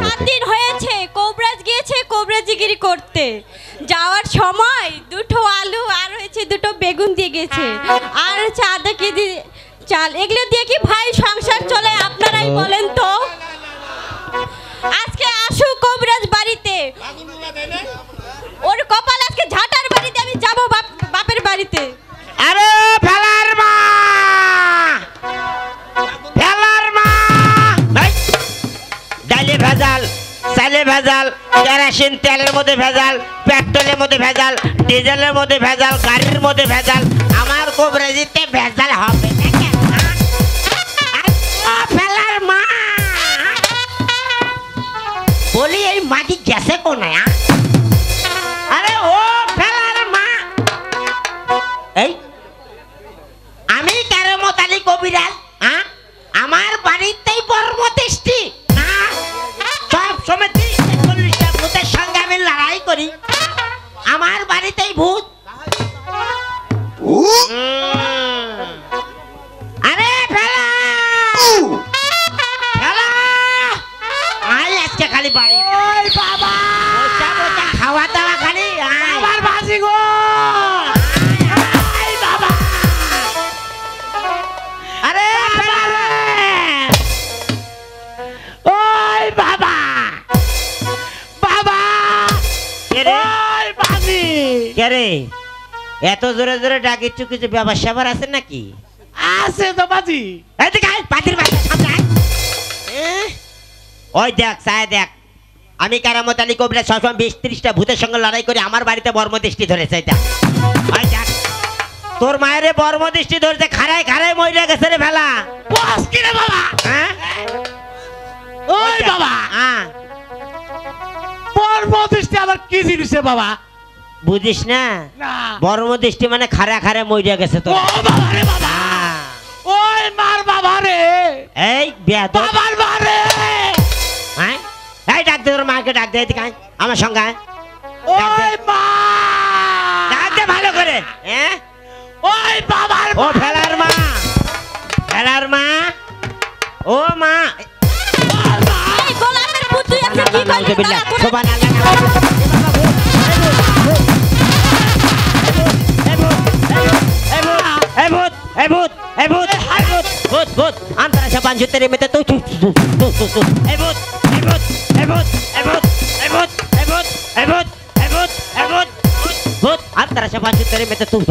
7 দিন হয়েছে কোবরাজ গিয়েছে কোবরাজিগিরি করতে। যাওয়ার সময় 2টো আলু আর হয়েছে 2টো বেগুন দিয়ে গেছে, আর হচ্ছে আধা কেজি চাল। এগুলো দিয়ে কি ভাই সংসার চলে আপনারাই বলেন তো? আজকে আসু কোবরাজ বাড়িতে, ওর কপাল আজকে ঝাটার বাড়িতে আমি যাব বাপের বাড়িতে। আরে ফেলার মা, ফেলার মা, ডালে ভেজাল, চালে ভেজাল, কেরোসিন তেলের মধ্যে ভেজাল, পেট্রোলের মধ্যে ভেজাল, ডিজেলের মধ্যে ভেজাল, গাড়ির মধ্যে ভেজাল, আমার কোবরাজিতে ভেজাল হবে না কেন? ফেলার মা বলি এই মাটি গেছে কোনায়? আরে ও ফেলার মা, এই আমি কারামত আলী কবিরাজ, আমার বাড়িতেই বর্মদৃষ্টি না, সব সময় 40টা ভূতের সঙ্গে আমি লড়াই করি, আমার বাড়িতেই ভূত। আরে ফেলা ফেলা আই আজকে খালি বাড়ি বাবা খাওয়া দাওয়া খালি আমার বাজি গো বাবা। আরে ওই বাবা বাবা ওই বাজি কে রে? এত জোরে জোরে ডাকিচ্ছ, কিছু ব্যাপার স্যাপার আছে নাকি? আছে তো বাজি। পাতির বাড়ি ওই দেখ সায় দেখ, আমি কারামত আলী কবিরাজ সবসময় 20-30টা ভূতের সঙ্গে লড়াই করি, আমার বাড়িতে বর্মদৃষ্টি ধরেছে। এটা ওই দেখ তোর মায়ের বর্মদৃষ্টি ধরেছে, খাড়ায় খাড়ায় মরে গেছে রে ফেলা। রে বাবা, হ্যাঁ ওই বাবা বর্মদৃষ্টি আবার কি জিনিস রে বাবা? বুঝিস না? বর্মদৃষ্টি মানে খাড়া খাড়া মরে গেছে তোর। ও বাবা রে বাবা, ওই মার বাবা রে, এই বেয়াদব বাবার বারে। হ্যাঁ এই ডাক দে, তোর মাকে ডাক দে, এদিকে আয় আমার সঙ্গে আয়। ওই মা ডাক দে ভালো করে। হ্যাঁ ওই বাবার, ও ফেলার মা, ফেলার মা, ও মা, এই গোলামের ভূত তুই আজকে কি করলি? সুবহানাল্লাহ। এই ভূত, এই ভূত, এই ভূত, এই ভূত, ভূত ভূত আন্তরাশা বাঞ্জু তেরে মেতে তুই এই ভূত, এই ভূত, এই ভূত, এই ভূত, এই ভূত, এই ভূত, এই ভূত, এই ভূত, এই ভূত, ভূত আন্তরাশা বাঞ্জু তেরে মেতে তুই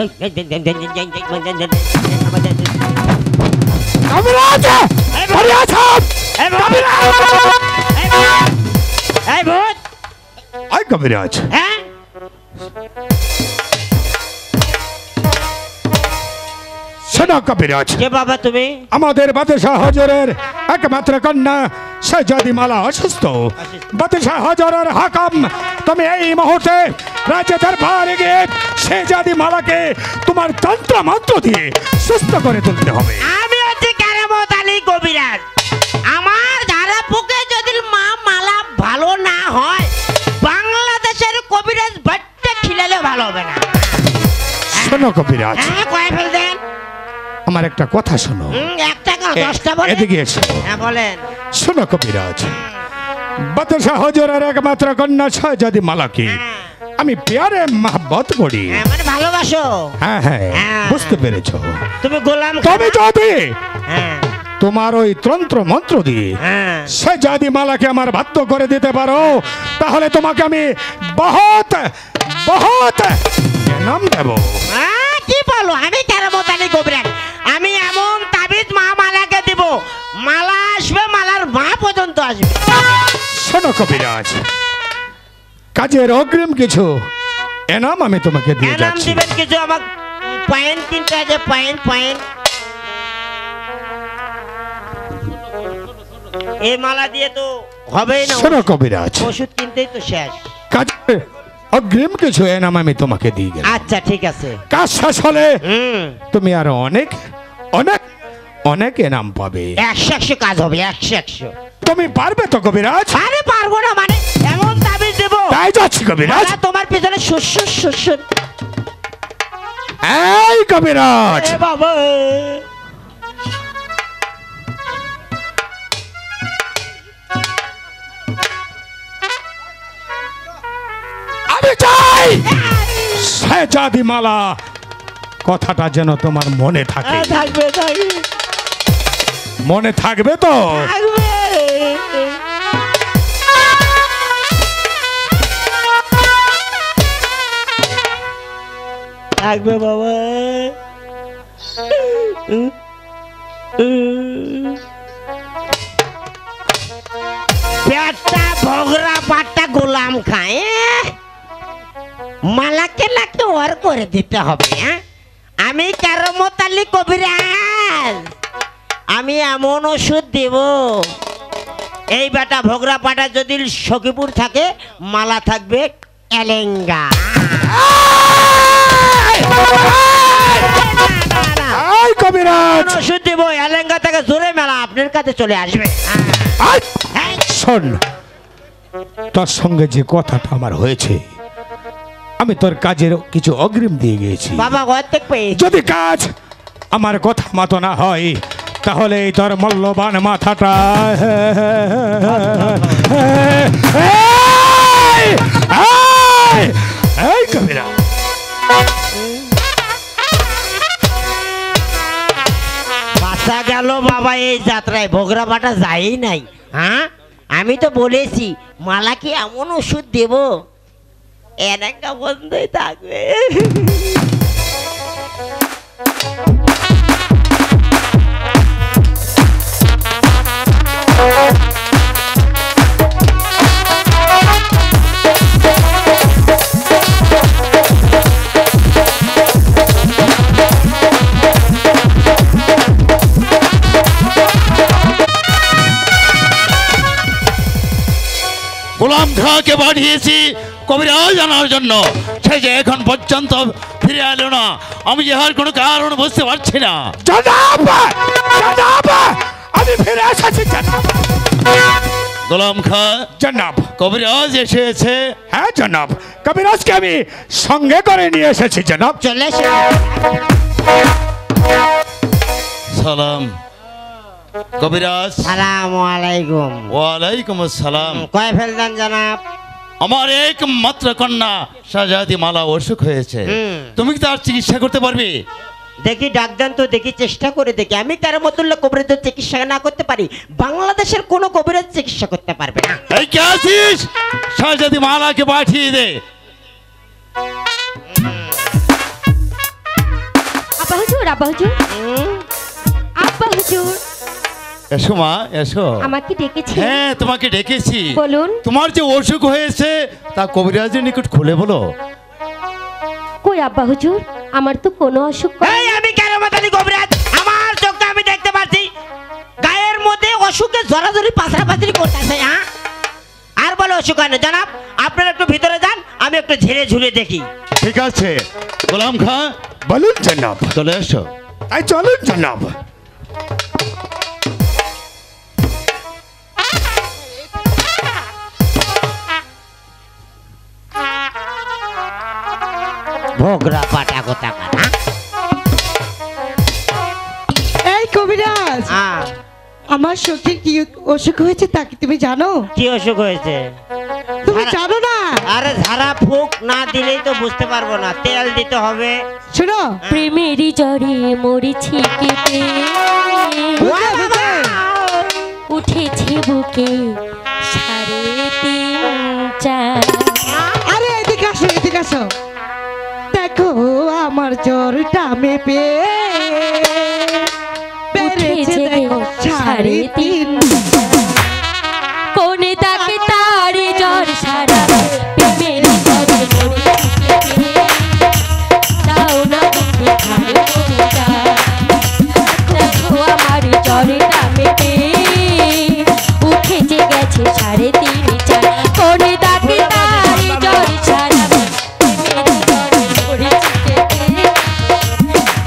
কবিরাজ কবিরাজ এই ভূত, এই ভূত, আই কবিরাজ। হ্যাঁ শোনো কবিরাজ, কে বাবা তুমি? আমাদের বাদশাহ হজরের একমাত্র কন্যা শেহজাদি মালা অসুস্থ। বাদশাহ হজরের হাকাম, তুমি এই মুহূর্তে রাজ্য দরবারে গিয়ে শেহজাদি মালাকে তোমার তন্ত্র মন্ত্র দিয়ে সুস্থ করে তুলতে হবে। আমি হচ্ছে কারামত আলী কবিরাজ, আমার ধারা বুকে যদি মা মালা ভালো না হয়, বাংলাদেশের কবিরাজ বাট্টা খিলালে ভালো হবে না। শোনো কবিরাজ, হ্যাঁ কয়ে ফেল দেন। আমার একটা কথা শোনো। একটা কেন 10টা বলেন? এদিকে এসো। হ্যাঁ বলেন। শোনো কবিরাজ, বাদশাহ হজরের একমাত্র কন্যা শেহজাদি মালাকে আমি প্যারে মহব্বত করি। হ্যাঁ মানে ভালোবাসো? হ্যাঁ হ্যাঁ বুঝতে পেরেছো। তুমি গোলাম, তুমি যদি হ্যাঁ তোমার ওই তন্ত্র মন্ত্র দিয়ে শেহজাদি মালাকে আমার বাধ্য করে দিতে পারো, তাহলে তোমাকে আমি বহুত বহুত নাম দেব। কি বলো? আমি কারামত আলী কবিরাজ, আমি এমন তাবিজ মা মালাকে দিব, মালা আসবে, মালার মা পর্যন্ত আসবে। শোনো কবিরাজ, কাজের অগ্রিম কিছু এনাম আমি তোমাকে দিয়ে যাচ্ছি। দিবেন কিছু? আমার পয়েন্ট কিনতে আছে, পয়েন্ট পয়েন্ট। এই মালা দিয়ে তো হবেই না। শোনো কবিরাজ, ওষুধ কিনতেই তো শেষ। কাজের অগ্রিম কিছু এনাম আমি তোমাকে দিয়ে গেলাম। আচ্ছা ঠিক আছে। কাজ শেষ হলে তুমি আরো অনেক অনেক অনেক এনাম পাবে। 100 কাজ হবে, 100। তুমি পারবে তো কবিরাজ? আরে পারবো না মানে, এমন তাবিজ দেব। তাই যাচ্ছি কবিরাজ। তোমার পিছনে শ্বশুর শ্বশুর। এই কবিরাজ, বাবা আমি চাই শেহজাদি মালা কথাটা যেন তোমার মনে থাকে। থাকবে থাকবে মনে থাকবে তো? থাকবে। থাকবে বাবা। পেটটা ভোগরা পাটটা গোলাম খায়, মালাকে নাকি ওর করে দিতে হবে। আমি কেরামত আলী কবিরাজ, আমি এমন ওষুধ দেব এই বেটা ভোগরা পাটা যদি সখীপুর থাকে মালা থাকবে এলেঙ্গা। কবিরাজ ওষুধ দেব এলেঙ্গা থেকে জোরে মেলা আপনার কাছে চলে আসবে। শোন, তোর সঙ্গে যে কথাটা আমার হয়েছে আমি তোর কাজের কিছু অগ্রিম দিয়ে গিয়েছি। বাবা অর্ধেক পেয়েছি। যদি কাজ আমার কথা মতো না হয় তাহলে এই তোর মূল্যবান মাথাটা এই কবিরা বাঁচা গেল বাবা, এই যাত্রায় ভোগরা পাটা যাই নাই। হ্যাঁ আমি তো বলেছি মালা কি এমন ওষুধ দেব এলেঙ্গা বন্ধই থাকবে। গোলাম খাঁকে পাঠিয়েছি কবিরাজ আনার জন্য, সে যে এখন পর্যন্ত ফিরে এলো না। আমি ইহার কোনো কারণ বুঝতে পারছি না। জনাব, জনাব, আমি ফিরে এসেছি জনাব। গোলাম খাঁ, জনাব। কবিরাজ এসেছে। হ্যাঁ জনাব, কবিরাজকে আমি সঙ্গে করে নিয়ে এসেছি জনাব। চলে এসো। সালাম কবিরাজ। সালামু আলাইকুম। ওয়ালাইকুম আসসালাম। কয় ফেললেন জনাব? আমার একমাত্র কন্যা শাহজাদি মালা অসুখ হয়েছে, তুমি কি তার চিকিৎসা করতে পারবে? দেখি ডাক্তার তো দেখি, চেষ্টা করে দেখি। আমি কেরামতুল্লাহ কবিরাজের চিকিৎসা না করতে পারি, বাংলাদেশের কোনো কবিরাজ চিকিৎসা করতে পারবে না। এই কে আছিস? শাহজাদি মালাকে পাঠিয়ে দে। আব্বা হুজুর, আব্বা হুজুর, আব্বা হুজুর, এসো মা এসো। আমাকে ডেকেছে? হ্যাঁ তোমাকে ডেকেছি। বলুন। তোমার যে অসুখ হয়েছে তা কবিরাজের নিকট খুলে বলো। কই আব্বা হুজুর, আমার তো কোনো অসুখ এই আমি কেরামত আলী কবিরাজ, আমার চোখে আমি দেখতে পাচ্ছি গায়ের মধ্যে অসুখে জড়াজড়ি পাছাপাছাড়ি করতেছে। হ্যাঁ আর বলো অসুখ হয় না জনাব, আপনারা একটু ভিতরে যান, আমি একটু ঝেড়ে ঝুলে দেখি। ঠিক আছে গোলাম খাঁ, বলুন জনাব। চলে এসো। এই চলুন জনাব। ভোগরা পাটা গোটা কানা। এই কবিরাজ, আমার সখীর কি অসুখ হয়েছে তা কি তুমি জানো? কি অসুখ হয়েছে তুমি জানো না? আরে ঝাড়া ফুক না দিলেই তো বুঝতে পারবো না, তেল দিতে হবে। শোনো, প্রেমেরই জ্বরে মরেছি কেটে, উঠেছে বুকে 3.5 আরে এদিকে আসো, এদিকে আসো। দেখো আমার জ্বরটা মেপে বেড়েছে দেখো 3.5। কোনে তাকে তারে জ্বর সারা, প্রেমেরই জ্বরে মরেছি কেটে, দাও না বুকে 3.5। দেখো আমার জ্বরটা মেপে উঠেছে গেছে 3.5। কোনে তাকে তারে জ্বর সারা, প্রেমেরই জ্বরে মরেছি কেটে,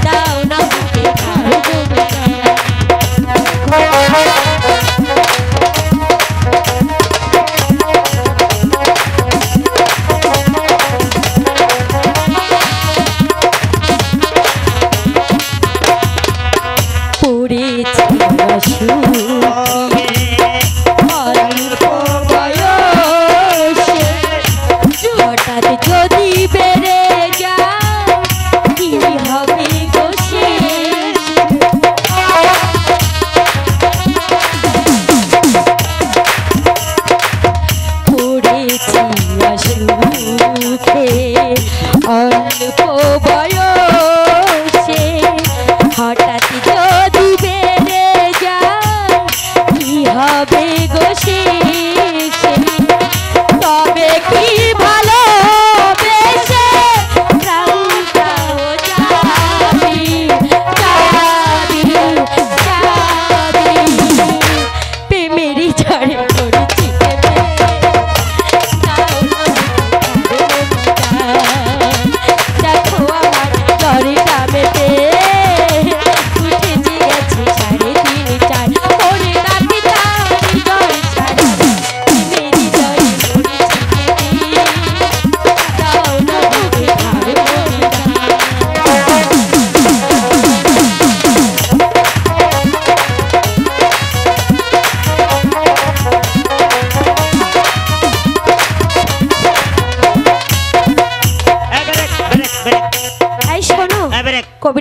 দাও না বুকে 3.5। পড়েছি অসুখে অল্প বয়স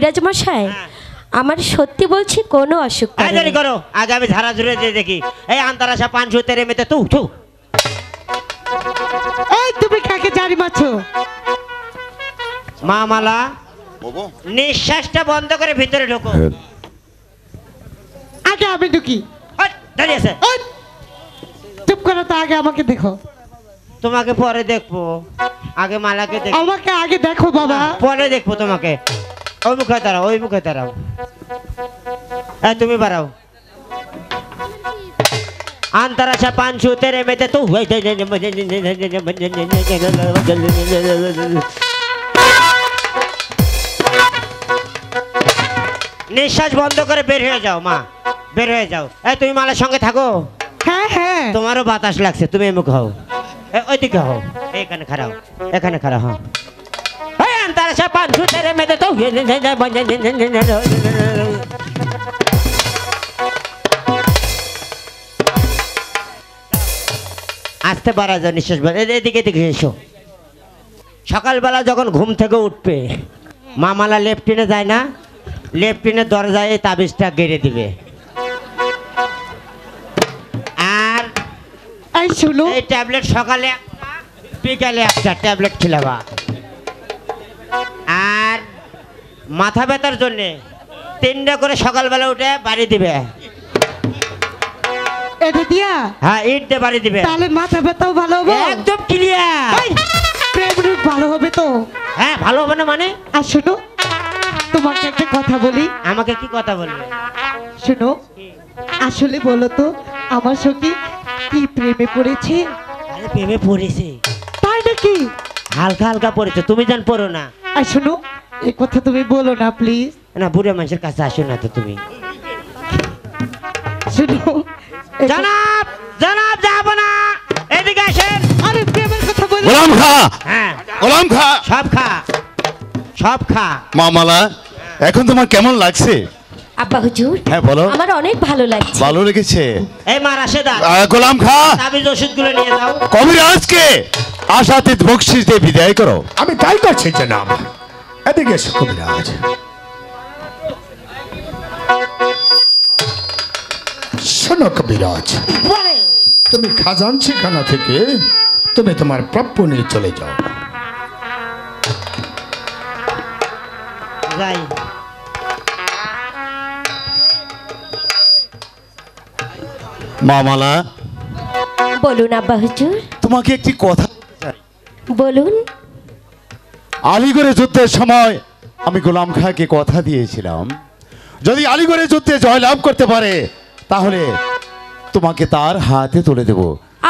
কবিরাজ মশাই, আমার সত্যি বলছি কোনো অসুখ দেরি করো, আগে আমি ঝাড়া ঝুড়ে দিয়ে দেখি। এই আন্তারাশা পাঁচশো তেরে মেতে তু তু। এই তুমি কাকে জারি মারছো? মা মালা, নিঃশ্বাসটা বন্ধ করে ভিতরে ঢোকো। আগে আমি ঢুকি। হট, দাঁড়িয়ে আছে। ওই, চুপ করো তো, আগে আমাকে দেখো। তোমাকে পরে দেখবো, আগে মালাকে দেখবো। আমাকে আগে দেখো বাবা। পরে দেখবো তোমাকে। ওই মুখে দাঁড়াও, ওই মুখে দাঁড়াও। হ্যাঁ তুমি বাড়াও। আন্তরাশা পাঁচশো তেরে মেতে তু। নিঃশ্বাস বন্ধ করে বের হয়ে যাও মা, বের হয়ে যাও। এই তুমি মালার সঙ্গে থাকো। হ্যাঁ হ্যাঁ, তোমারও বাতাস লাগছে, তুমি মুখ হও। ওইদিকে হও, এখানে খারাও, এখানে খারাও। হ্যাঁ আন্তরাশা পাঁচশো তেরে মেতে তু। আসতে পারা যায় নিঃশ্বাস। এদিকে এদিকে এসো। সকালবেলা যখন ঘুম থেকে উঠবে, মামালা লেফটিনে যায় না, লেফটিনের দরজায় এই তাবিজটা গেড়ে দিবে। আর এই শুনো, এই ট্যাবলেট সকালে একটা, বিকালে একটা ট্যাবলেট খেলাবা। আর মাথা ব্যথার জন্যে 3টা করে সকালবেলা উঠে বাড়ি দিবে। এটা দিয়া? হ্যাঁ, ইট দিয়ে বাড়ি দিবে। তাহলে মাথা ব্যথাও ভালো হবে? একদম ক্লিয়ার। প্রেম রূপ ভালো হবে তো? হ্যাঁ, ভালো হবে না মানে? আর শোনো, তোমাকে একটা কথা বলি। আমাকে কি কথা বলবে? শোনো, আসলে বলো তো আমার সখী কি প্রেমে পড়েছে? আরে প্রেমে পড়েছে। তাই নাকি? হালকা হালকা পড়েছে, তুমি জান পড়ো না। আর শোনো, এই কথা তুমি বলো না প্লিজ। না, বুড়ো মানুষের কাছে আসো না তো তুমি। শোনো, জনাব, জনাব যাবো না, এদিকে আসেন। আরে প্রেমের কথা বলি। গোলাম খা, হ্যাঁ, গোলাম খা। সব খা, সব খা। মা মালা, এখন তোমার কেমন লাগছে? আব্বা হুজুর, হ্যাঁ বলো। আমার অনেক ভালো লাগছে। ভালো লেগেছে। এই মা রাশেদা, গোলাম খা, তাবিজ ওষুধগুলো নিয়ে যাও। কবিরাজকে আশাতীত বকশিস দিয়ে বিদায় করো। আমি তাই করছি জনাব। এদিকে এসো কবিরাজ। শোনো কবিরাজ, তুমি খাজানচিখানা থেকে তুমি তোমার প্রাপ্য নিয়ে চলে যাও। যাই। মা মালা, বলুন আব্বা হুজুর, তোমাকে একটি কথা। বলুন। আলিগড়ে যুদ্ধের সময় আমি গোলাম খাঁকে কথা দিয়েছিলাম, যদি আলিগড়ে যুদ্ধে জয়লাভ করতে পারে তাহলে তোমাকে তার হাতে তুলে দেব।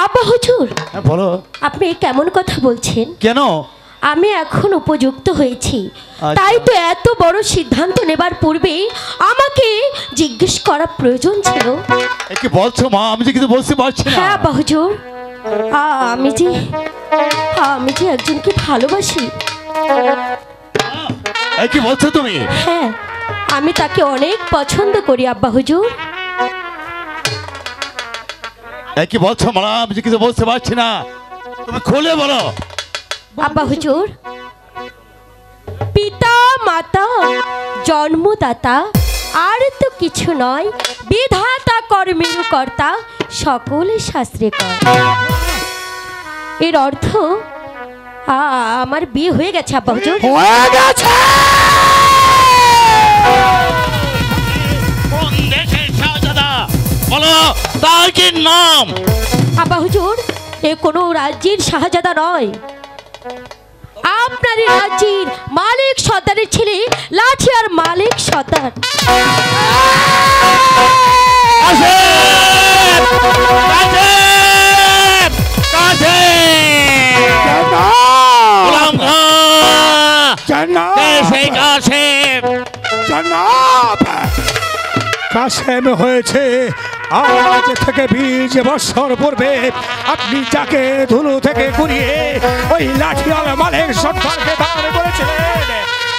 আব্বা হুজুর, হ্যাঁ বলো। আপনি কেমন কথা বলছেন? কেন? আমি এখন উপযুক্ত হয়েছি, আচ্ছা। তাই তো এত বড় সিদ্ধান্ত নেবার পূর্বে আমাকে জিজ্ঞেস করা প্রয়োজন ছিল। কি বলছো মা? আমি যে কিছু বলতে পারছি না। হ্যাঁ আব্বা হুজুর, আমি যে একজনকে ভালোবাসি। কি বলছো তুমি? হ্যাঁ, আমি তাকে অনেক পছন্দ করি আব্বা হুজুর। কি বলছো মা? আমি যে কিছু বলতে পারছি না, তুমি খুলে বলো। আব্বা হুজুর, পিতা মাতা জন্মদাতা আর তো কিছু নয়, বিধাতা কর্মের কর্তা সকল শাস্ত্রে কর। এর অর্থ আমার বিয়ে হয়ে গেছে আব্বা হুজুর। হয়ে গেছে। কোন দেশের শাহজাদা বলো, তার কি নাম? আব্বা হুজুর, এ কোনো রাজ্যের শাহজাদা নয়, আপনার রাজ্যের মালিক সর্দারের ছেলে লাঠিয়ার মালিক সর্দার। গোলাম খাঁ, সেই কাসেম। জনাব, কাসেম হয়েছে আজ থেকে 20 বছর পূর্বে আপনি যাকে ধুলো থেকে ঘুরিয়ে ওই লাঠিয়াল মালিক সন্তানকে দান করেছিলেন,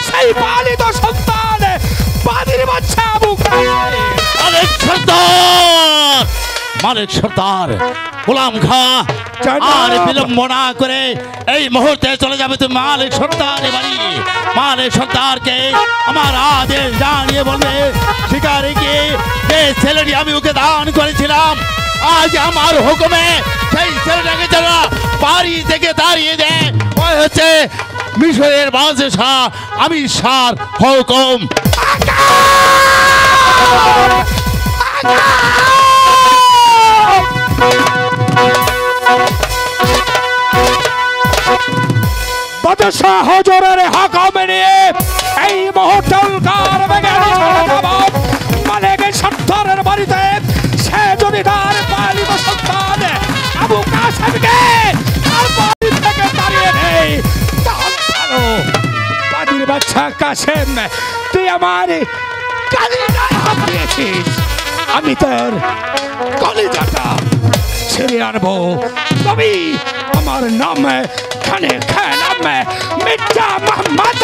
সেই পালিত সন্তান বাদির বাচ্চা আবু মালিক সর্দার, মালিক সর্দার গোলাম খাঁ আর বিলম্ব না করে এই মুহূর্তে চলে যাবে তুমি মালিক সর্দারের বাড়ি। মালিক সর্দারকে আমার আদেশ জানিয়ে বলবে শিকারীকে যে ছেলেটি আমি ওকে দান করেছিলাম, আজ আমার হুকুমে সেই ছেলেটাকে যারা বাড়ি থেকে তাড়িয়ে দেয়, ওই হচ্ছে মিশরের বাদশাহ আমি সার হুকুম। বাদশাহ হুজুরের হুকুম নিয়ে এই মুহূর্তে মালিক সর্দারের বাড়িতে সে যদি তার পালিত সন্তান আবু কাসেমকে তার বাড়ি থেকে তাড়িয়ে দেয়, তাহলে ভালো। বাড়ির বাচ্চা কাসেম, তুই আমার কলিজায় হাত দিয়েছিস, আমি তোর কলিজাটা ছেড়ে আনবো। তবে আমার নাম খানে নাম মির্জা মোহাম্মদ।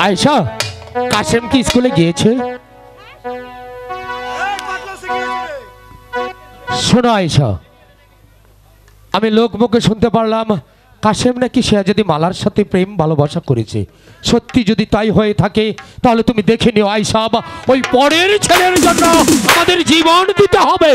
আয়েশা, কাসেম কি স্কুলে গিয়েছে? শোনো আয়েশা, আমি লোক মুখে শুনতে পারলাম কাসেম নাকি শেহজাদি মালার সাথে প্রেম ভালোবাসা করেছে। সত্যি যদি তাই হয়ে থাকে তাহলে তুমি দেখে নিও আয়েশা, ওই পরের ছেলের জন্য আমাদের জীবন দিতে হবে।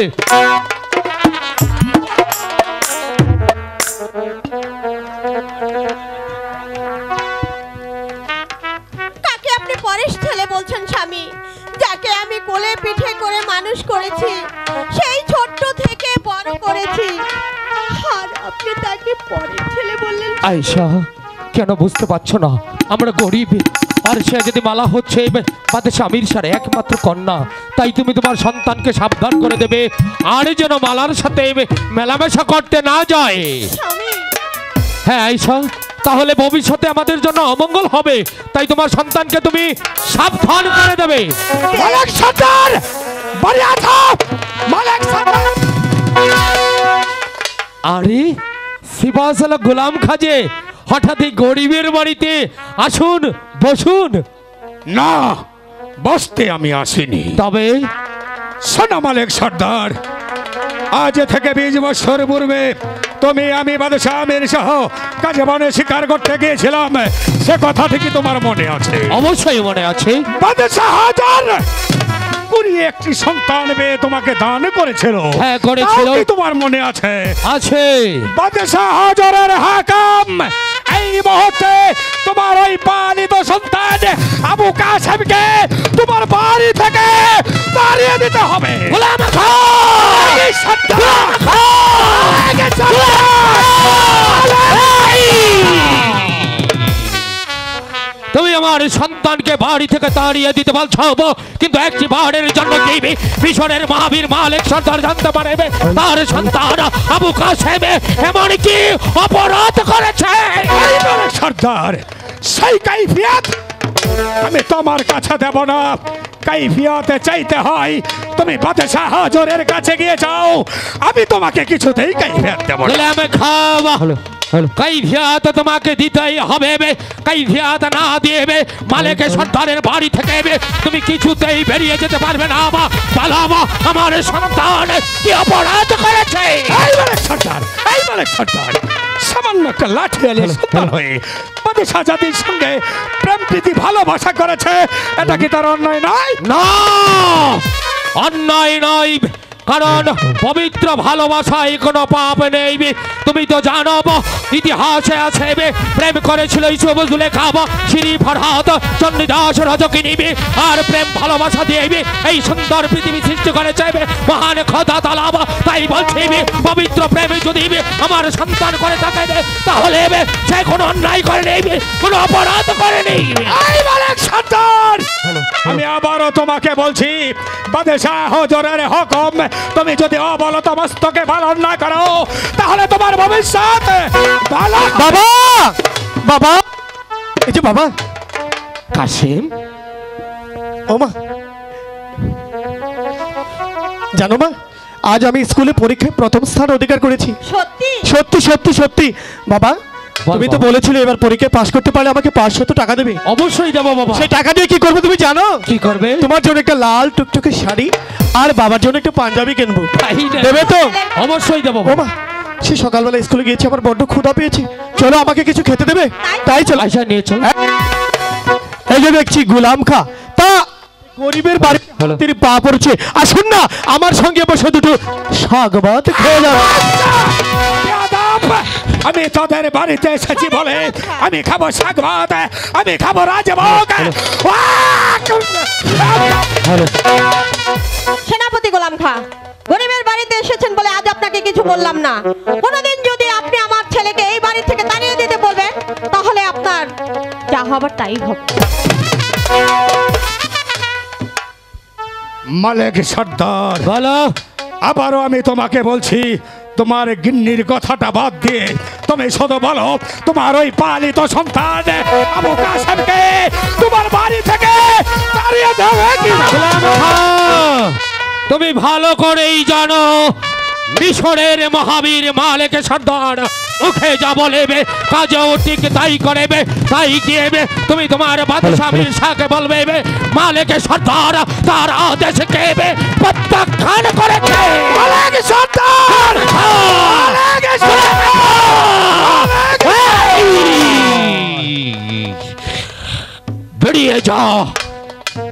কাকে আপনি পরেশ ছেলে বলছেন স্বামী? যাকে আমি কোলে পিঠে করে মানুষ করেছি, সেই ছোট্ট থেকে বড় করেছি, আর আপনি তাকে পরের ছেলে বললেন? আয়েশা, কেন বুঝতে পারছো না? আমরা গরিব, আর সে যদি মালা হচ্ছে বাদশাহ আমির শাহর একমাত্র কন্যা। তাই তুমি তোমার সন্তানকে সাবধান করে দেবে, আর যেন মালার সাথে মেলামেশা করতে না যায়। হ্যাঁ আয়েশা, তাহলে ভবিষ্যতে আমাদের জন্য অমঙ্গল হবে। তাই তোমার সন্তানকে তুমি সাবধান করে দেবে। মালিক সর্দার বাড়ি আছো? মালিক সর্দার। আরে সিপাহসালা গোলাম খাজে, হঠাৎ এই গরিবের বাড়িতে আসুন, বসুন। না, বসতে আমি আসিনি। তবে শোনো মালিক সর্দার, আজ থেকে 20 বছর পূর্বে তুমি আমি বাদশাহ আমির সহ কাজে বনে শিকার করতে গিয়েছিলাম, সে কথা কি তোমার মনে আছে? অবশ্যই মনে আছে। বাদশাহ হাজার 21টি সন্তান পেয়ে তোমাকে দান করেছিল। হ্যাঁ, করেছিল। তাও কি তোমার মনে আছে? আছে। বাদশাহ হাজারের হাকাম এই মুহূর্তে তোমার ওই পালিত সন্তান আবু কাসেমকে তোমার বাড়ি থেকে তাড়িয়ে দিতে হবে। গোলাম তুমি আমার সন্তানকে বাড়ি থেকে তাড়িয়ে দিতে বলছো, কিন্তু একটি বাড়ির জন্য কি মিশরের মহাবীর মালিক সর্দার জানতে পারবে তার সন্তান আবু কাসেম এমন কি অপরাধ করেছে? সর্দার, সেই কাইফিয়াত আমি তোমার কাছে দেব না। কাইফিয়াতে চাইতে হয় তুমি বাদশাহ হাজরের কাছে গিয়ে যাও, আমি তোমাকে কিছুতেই কাইফিয়াত দেব না। আমি খাওয়া কাইফিয়াত তোমাকে দিতেই হবে। কাইফিয়াত না দিয়ে মালিকের সর্দারের বাড়ি থেকে তুমি কিছুতেই বেরিয়ে যেতে পারবে না। আমার সন্তান কি অপরাধ করেছে? এই মালিক সর্দার, সামান্য একটা লাঠি আলিয়ে সন্তান হয়ে বাদশাহ জাতির সঙ্গে প্রেম প্রীতি ভালোবাসা করেছে, এটা কি তার অন্যায় নয়? না, অন্যায় নয়, কারণ পবিত্র ভালোবাসায় কোনো পাপ নেই। তুমি তো জানো ইতিহাসে আছে প্রেম করেছিল ইউসুফ জুলেখা, শ্রী ফরহাদ, চণ্ডীদাস, রজকিনী, আর প্রেম ভালোবাসা দিয়ে এই সুন্দর পৃথিবী সৃষ্টি করেছে মহান খোদা তাআলা। তাই বলছি পবিত্র প্রেমে যদি আমার সন্তান করে থাকে তাহলে সে কোনো অন্যায় করে নেই, কোনো অপরাধ করে নেই। আমি আবারও তোমাকে বলছি, বাদশাহ হুজুরের হুকুম তুমি যদি অবলত মস্তকে পালন না করো তাহলে তোমার ভবিষ্যৎ ভালো। বাবা, বাবা, এই যে বাবা কাসেম, ও মা, জানো মা, আজ আমি স্কুলে পরীক্ষায় প্রথম স্থান অধিকার করেছি। সত্যি? সত্যি সত্যি সত্যি। বাবা তুমি তো বাবা। বলেছিলে এবার পরীক্ষায় পাশ করতে পারলে আমাকে 500 টাকা দেবে। অবশ্যই দেবো বাবা। সেই টাকা দিয়ে কি করবে তুমি জানো? কি করবে? তোমার জন্য একটা লাল টুকটুকে শাড়ি আর বাবার জন্য একটা পাঞ্জাবি কিনবো। তাই না? দেবে তো? অবশ্যই দেবো বাবা সে সকালবেলা স্কুলে গিয়েছি, আমার বড্ড ক্ষুধা পেয়েছি, চলো আমাকে কিছু খেতে দেবে? তাই চলো। আচ্ছা নিয়ে চল। এই যে দেখছি গোলাম খা, তা গরিবের বাড়িতে পা পড়ছে। আসুন না আমার সঙ্গে বসে দুটো শাক ভাত খেয়ে যাবে। আমি তোদের বাড়িতে এসেছি বলে আমি খাবো শাক ভাত, আমি খাবো রাজভোগ। সেনাপতি গোলাম খা, গরিবের বাড়িতে এসেছেন বলে আজ আপনাকে কিছু বললাম না। কোনোদিন যদি আপনি আমার ছেলেকে এই বাড়ি থেকে তাড়িয়ে দিতে বলবেন তাহলে আপনার যা হবার তাই হবে। মালিক সর্দার, বলো। আবারও আমি তোমাকে বলছি, তোমার গিন্নির কথাটা বাদ দিয়ে তুমি শুধু বলো তোমার ওই পালিত সন্তান আবু কাসেমকে তোমার বাড়ি থেকে তাড়িয়ে দেবে কি না? গোলাম খা, তুমি ভালো করেই জানো মিশরের মহাবীর মালিক সর্দার মুখে যা বলেবে কাজেও ঠিক তাই করবে, তাই গিয়েবে। তুমি তোমার বাদশাহীর সাথে বলবে মালিক সর্দার তার আদেশ কেবে প্রত্যাখ্যান করেছে। মালিক সর্দার! মালিক সর্দার! বেরিয়ে যা,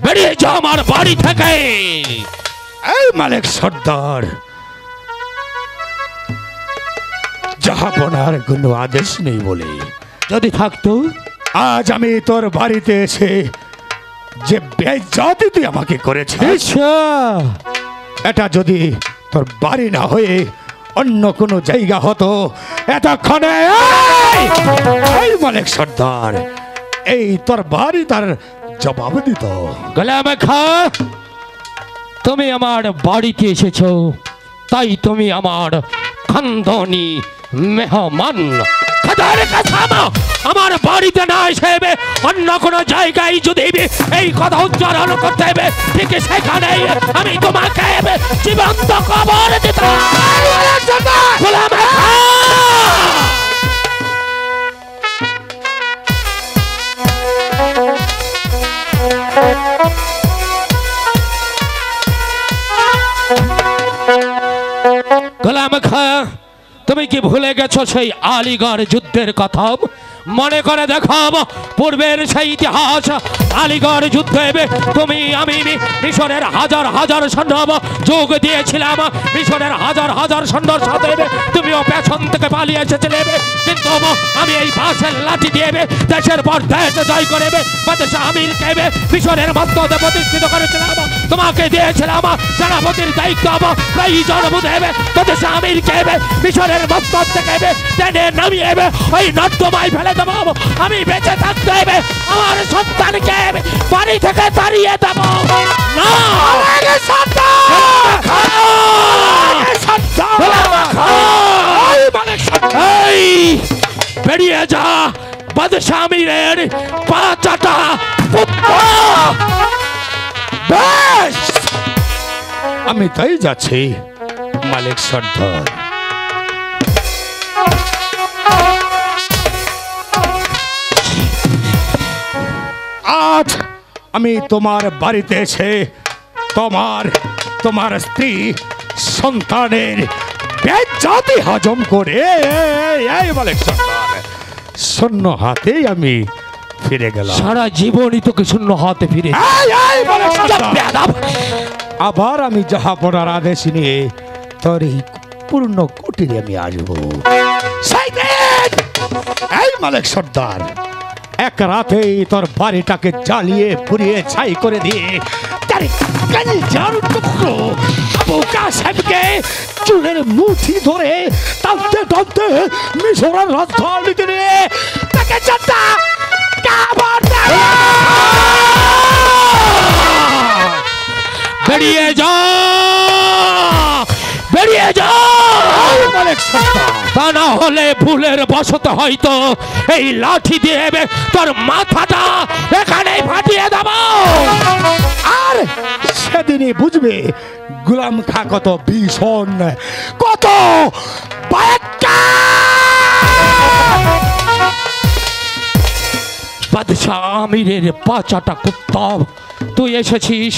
বেরিয়ে যা আমার বাড়ি থেকে। এই মালিক সর্দার, জাহাপনার কোনো আদেশ নেই বলে যদি থাকতো আজ আমি তোর বাড়িতে এসে যে বেইজ্জতি তুই আমাকে করেছিস, আচ্ছা এটা যদি তোর বাড়ি না হয়ে অন্য কোনো জায়গা হতো এতক্ষণে এই মালিক সর্দার এই তোর বাড়ি তার জবাব দিত। গোলাম খা, তুমি আমার বাড়িতে এসেছো তাই তুমি আমার খানদানি মেহমান। খোদার কসম, আমার বাড়িতে না এসে অন্য কোনো জায়গায় যদি এই কথা উচ্চারণ করতে হবে ঠিক সেখানেই আমি তোমাকে জীবন্ত কবর দিতাম। গোলাম খা, গোলাম খা, তুমি কি ভুলে গেছো সেই আলীগড় যুদ্ধের কথা? মনে করে দেখো পূর্বের সেই ইতিহাস। আলীগড় যুদ্ধে তুমি আমি মিশরের হাজার হাজার সৈন্য যোগ দিয়েছিলাম। মিশরের হাজার হাজার সৈন্যর সাথে তুমিও পেছন থেকে পালিয়ে এসেছিলে, কিন্তু আমি এই পাশের লাঠি দিয়ে দেশের পর দেশ জয় করে বাদশাহ আমিরকে মিশরের মস্তদে প্রতিষ্ঠিত করেছিলাম। তোমাকে দিয়েছিলাম সেনাপতির দায়িত্ব। প্রয়োজন বোধে বাদশাহ আমিরকে মিশরের মস্তদ থেকে টেনে নামিয়ে ওই নর্দমায় ফেলে দেবো। আমি বেঁচে থাকতে হবে আমার সন্তানকে বাড়ি থেকে তাড়িয়ে দেবো না। এই বেরিয়ে যা বাদশাহ আমিরের পাঁচটা পুত্র। বেশ, আমি তাই যাচ্ছি মালিক সর্দার। আজ আমি তোমার বাড়িতে এসে তোমার স্ত্রী সন্তানের বেজ্জতি হজম করে এই মালিক সর্দার শূন্য হাতেই আমি ফিরে গেলাম। সারা জীবনই তোকে শূন্য হাতে ফিরে মালিক সর্দার, আবার আমি জাহাপনার আদেশ নিয়ে তোর এই পূর্ণ কুটিরে আমি আসবো। সেই দিন এই মালিক সর্দার এক রাতেই তোর বাড়িটাকে জ্বালিয়ে পুড়িয়ে ছাই করে দিয়ে তার কলিজার টুকরো আবু কাসেমকে চুলের মুঠি ধরে টানতে টানতে মিশরের রাজধানীতে নিয়ে তাকে চাটা কাবার বেরিয়ে যা, বেরিয়ে যা। তা না হলে ভুলের বশত হয়তো এই লাঠি দিয়ে তোর মাথাটা এখানে ফাটিয়ে দেব। আর সেদিনই বুঝবে গোলাম খা কত ভীষণ, কত বাদশাহ আমিরের পাচাটা কুত্তা, তুই এসেছিস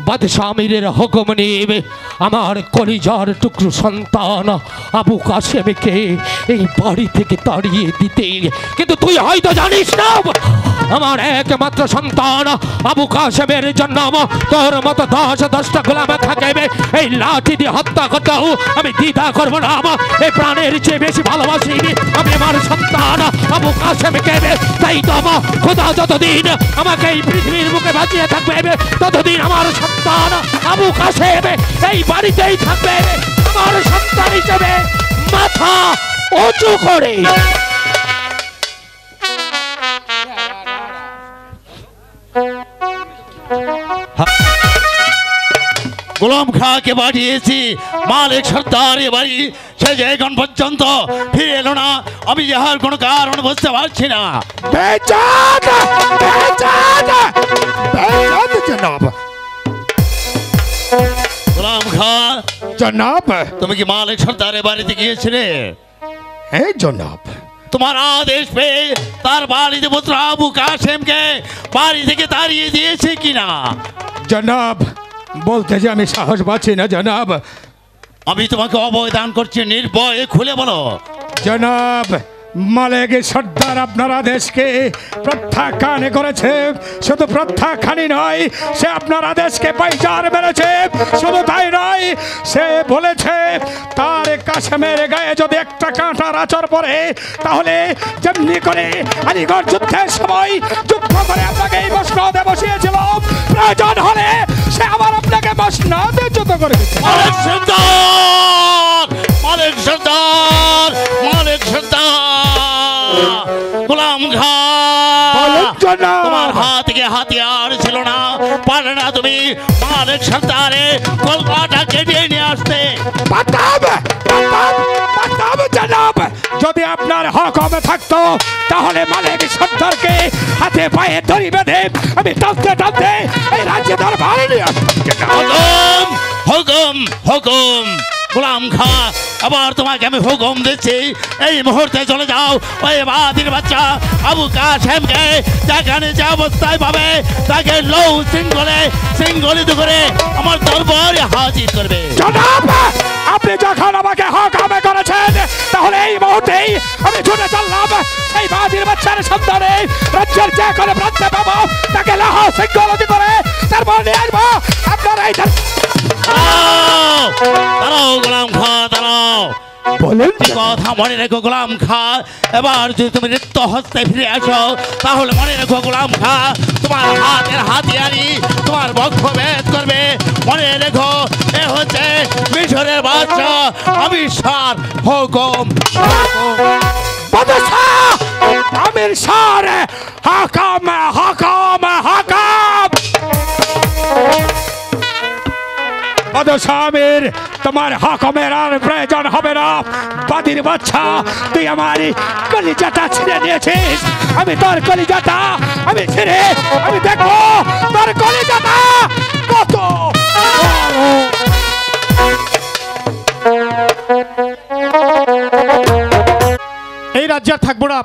বাদশাহ আমিরের হুকুম নিয়ে আমার কলিজার টুকরো সন্তান আবু কাসেমকে এই বাড়ি থেকে তাড়িয়ে দিতে, কিন্তু তুই হয়তো জানিস না আমার একমাত্র সন্তান আবু কাসেমের জন্য তোর মতো 10-10টা গোলাম খাকে এই লাঠি দিয়ে হত্যা করতেও আমি দ্বিধা করবো না। এই প্রাণের চেয়ে বেশি ভালোবাসি আমি আমার সন্তান আবু কাসেমকে। তাই তো খোদা যতদিন আমাকে এই পৃথিবীর বুকে বাঁচিয়ে থাকবে ততদিন আমার সন্তান আবু কাসেম এই বাড়িতেই থাকবে আমার সন্তান হিসেবে মাথা উঁচু করে। গোলাম খাকে পাঠিয়েছি মালিক সর্দার এ বাড়ি, সে যে এখন পর্যন্ত ফিরে এলো না, আমি যাহার কোনো কারণ বুঝতে পারছি না। গোলাম খা জনাব, তুমি কি মালিক সর্দারের বাড়িতে গিয়েছিলে? হ্যাঁ জনাব। তোমার আদেশ পেয়ে তার বাড়িতে পুত্র আবু কাসেমকে বাড়ি থেকে তাড়িয়ে দিয়েছে কিনা? জনাব, বলতে যে আমি সাহস পাচ্ছি না জনাব। আমি তোমাকে অবদান করছি, নির্ভয়ে খুলে বলো। জনাব, মালিক সর্দার আপনার আদেশকে প্রত্যাখ্যান করেছে। শুধু প্রত্যাখ্যানই নয়, সে আপনার আদেশকে পাইচার মেরেছে। শুধু তাই নয়, সে বলেছে তার কাসেমের গায়ে যদি একটা কাঁটার আচর পড়ে তাহলে যেমনি করে আলিগড় যুদ্ধের সময় যুদ্ধ করে আপনাকে এই মসনদে বসিয়েছিল, প্রয়োজন হলে সে আবার আপনাকে মসনদে যুদ্ধ করে দিতে। মালিক সর্দার, মালিক সর্দার, মালিক সর্দার, গোলাম খা তোমার হাত থেকে হাতিয়ার ছিল না, পারলে না তুমি মালিক সর্দারে কলকাতা কেটে নিয়ে আসতে। জনাব, যদি আপনার হুকুম থাকতো তাহলে মালিক সর্দারকে হাতে পায়ে দড়ি বেঁধে আমি টানতে টানতে এই রাজ্যে দরবারে নিয়ে আসতাম। হুকুম, হুকুম, হুকুম। গোলাম খা, আবার তোমাকে আমি হুকুম দিচ্ছি, এই মুহূর্তে চলে যাও ওই বাদির বাচ্চা আবু কাসেমকে যেখানে যে অবস্থায় পাবে তাকে লৌ শৃঙ্খলিত করে আমার দরবারে হাজির করবে। জনাব, আপনি যখন আমাকে হুকুম করেছেন তাহলে এই মুহূর্তেই আমি ছুটে চললাম সেই বাদির বাচ্চার সন্ধানে। রাজ্যের যে কোনো প্রান্তে পাবো তাকে লৌহ শৃঙ্খলিত করে তারপর নিয়ে আসবো আপনার এই দাঁড়াও গোলাম খা, দাঁড়াও। কথা মনে রেখো গোলাম খা, এবার যদি তুমি রিক্ত হস্তে ফিরে আসো তাহলে মনে রেখো গোলাম খা, তোমার হাতের হাতিয়ারি তোমার বক্ষ ভেদ করবে। মনে রেখো, এ হচ্ছে মিশরের বাদশা আমির হুকুম। আমির শাহ হুকুম, হুকুম, হুকুম। আমির, তোমার হুকুমের আর প্রয়োজন হবে না। বাদির বাচ্চা, তুই আমার কলিজাটা ছিঁড়ে নিয়েছিস, আমি তোর কলিজাটা আমি ছিঁড়ে আমি দেখবো তোর কলিজাটা কত। এই রাজ্যে আর থাকবো না,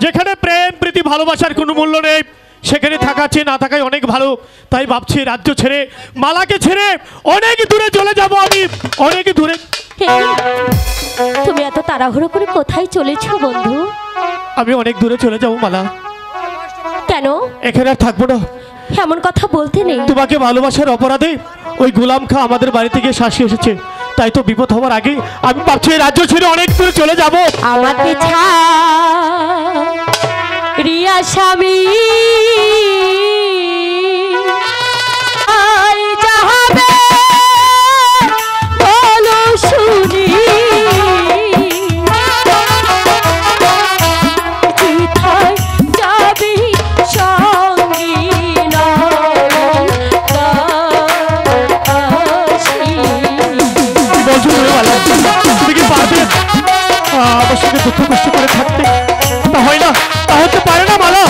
যেখানে প্রেম প্রীতি ভালোবাসার কোনো মূল্য নেই, সেখানে থাকা চেয়ে না থাকাই অনেক ভালো। তাই ভাবছি রাজ্য ছেড়ে, মালাকে ছেড়ে অনেক দূরে চলে যাব আমি, অনেক দূরে। তুমি এত তাড়াহুড়ো করে কোথায় চলেছো বন্ধু? আমি অনেক দূরে চলে যাব মালা। কেন? এখানে আর থাকবো না। এমন কথা বলতে নেই। তোমাকে ভালোবাসার অপরাধে ওই গোলাম খা আমাদের বাড়ি থেকে শাসি এসেছে, তাই তো বিপদ হওয়ার আগে আমি ভাবছি এই রাজ্য ছেড়ে অনেক দূরে চলে যাব। আমার পিছা রিয়া স্বামী যাবে বলো শুনি, কোথায় যাবি সঙ্গী তুমি কি পারবে আমার সঙ্গে দুঃখ কষ্ট করে থাকতে? তা হয় না, তা হতে পারে না মালা।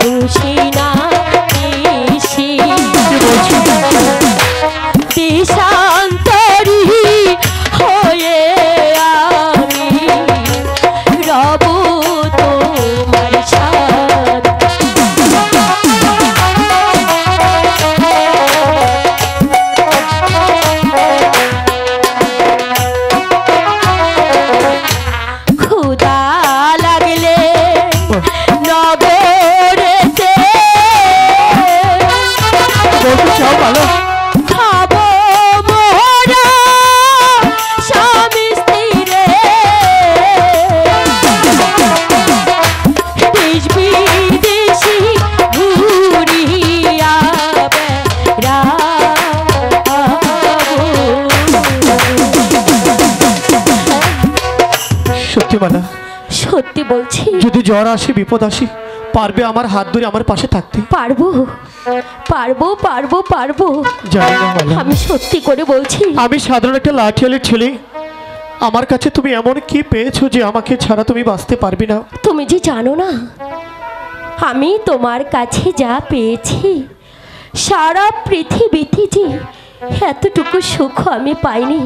বুঝি না এসে দেশান্তরী হয়ে আমি রব তোমার সাথে। ক্ষুধা লাগলে নগরেতে খাবো মোরা স্বামী স্ত্রীরে দেশ বিদেশি ঘুরিয়া সত্যি মালা, সত্যি বলছি। যদি জ্বর আসে বিপদ আসে পারবে আমার হাত ধরে আমার পাশে থাকতে? পারবো পারবো পারবো পারবো, জানি না মালা, আমি সত্যি করে বলছি। আমি সাধারণ একটা লাঠিয়ালের ছেলে, আমার কাছে তুমি এমন কি পেয়েছো যে আমাকে ছাড়া তুমি বাঁচতে পারবে না? তুমি যে জানো না আমি তোমার কাছে যা পেয়েছি সারা পৃথিবীতে যে এতটুকু সুখ আমি পাইনি।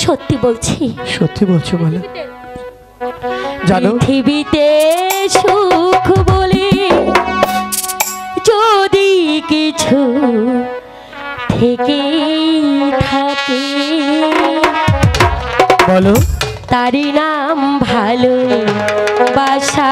সত্যি বলছি। সত্যি বলছো মালা? জানো পৃথিবীতে সুখ বলে যদি কিছু থেকে থাকে বলো, তারি নাম ভালোবাসা।